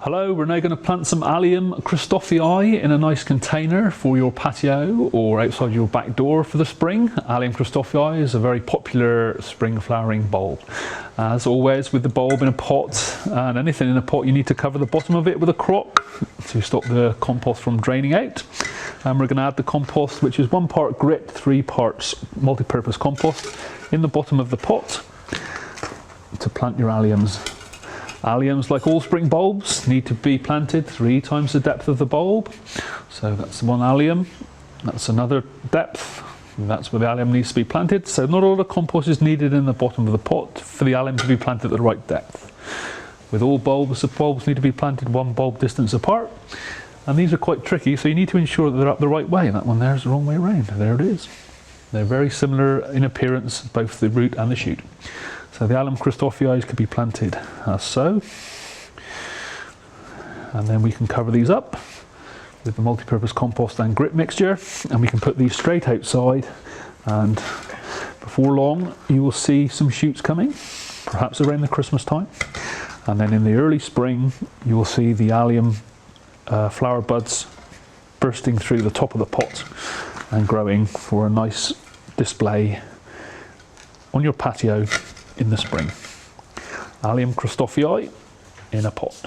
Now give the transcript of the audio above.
Hello, we're now going to plant some Allium Christophii in a nice container for your patio or outside your back door for the spring. Allium Christophii is a very popular spring flowering bulb. As always with the bulb in a pot and anything in a pot, you need to cover the bottom of it with a crop to stop the compost from draining out. And we're going to add the compost, which is 1 part grit, 3 parts multi-purpose compost, in the bottom of the pot to plant your alliums. Alliums, like all spring bulbs, need to be planted 3 times the depth of the bulb. So that's one allium, that's another depth, and that's where the allium needs to be planted. So not all the compost is needed in the bottom of the pot for the allium to be planted at the right depth. With all bulbs, the bulbs need to be planted 1 bulb distance apart. And these are quite tricky, so you need to ensure that they're up the right way. And that one there is the wrong way around. There it is. They're very similar in appearance, both the root and the shoot. So the Allium Christophii could be planted as so. And then we can cover these up with the multi-purpose compost and grit mixture, and we can put these straight outside, and before long you will see some shoots coming, perhaps around the Christmas time. And then in the early spring you will see the allium flower buds bursting through the top of the pot and growing for a nice display on your patio in the spring. Allium Christophii in a pot.